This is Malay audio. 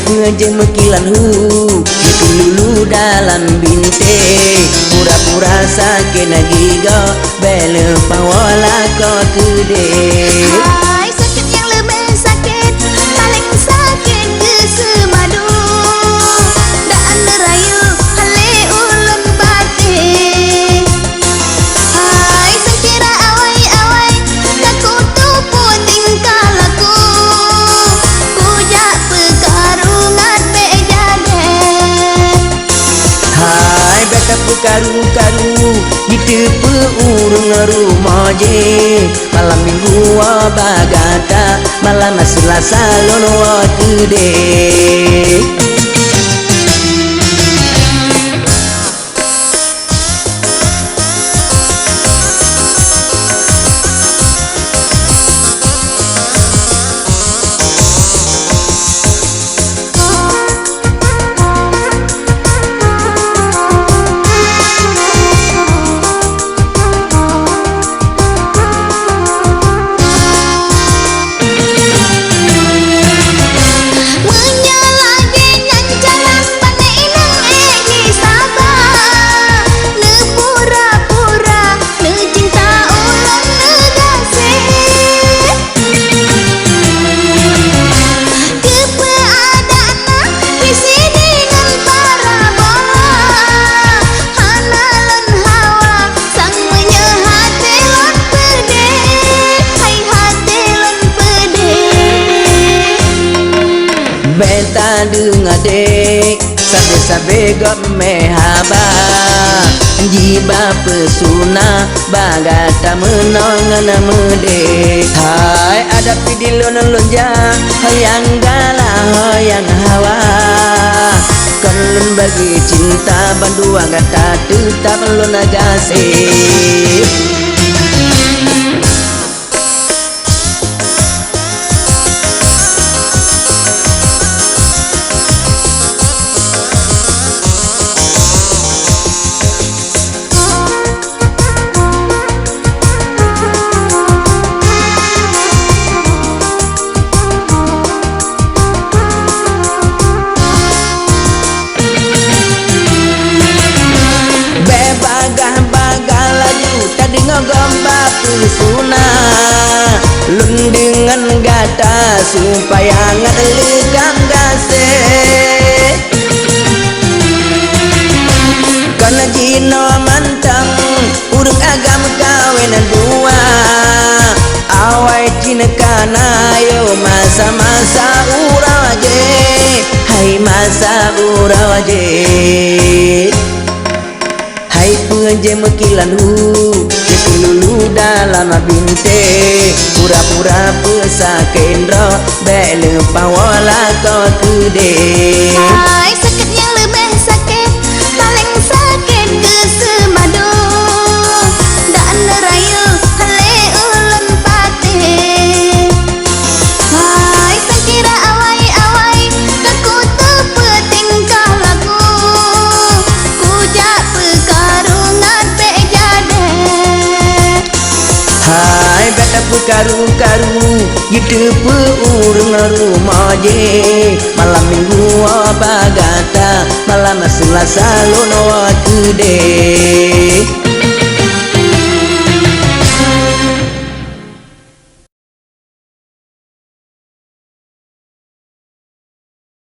pengajem mekilan itu lulu dalam binte pura-pura sakit giga bela pawala kau gede. Hai sakit yang lebih sakit paling sakit ke semadu daan rayu hale ulun batin. Hai sekira awai-awai takut tu pun tingkah laku puja pekarungan bejade. Hai beta pekaru-karu itu peurung rumah je malam minggu bagata malam Selasa lono gede. Beta dengar dek sabe-sabe gop mehaba jiba pesuna bagata menongan mede. Hai ada pidilon lonja hayang gala hayang hawa kalun bagi cinta bandua gata tetap lon agasih. Gomba pesuna lun dengan gata supaya ngelegam gase karena jino mantang urung agam kawenan dua awai cina kana yo masa-masa urawaje. Hai masa urawaje. Hai pengajem mekilan lulu dalam binte pura-pura pesakendro bela pawala kau gede. Hai sakit yang lebih sakit paling sakit ke semadu daan rayu hale ulun batin. Hai sekira awai-awai takut tu petingkah laku puja pekarungan bejade. Hai beta pekaru-karu gitu peurung rumah je malam minggu bagata malam Selasa lono gede.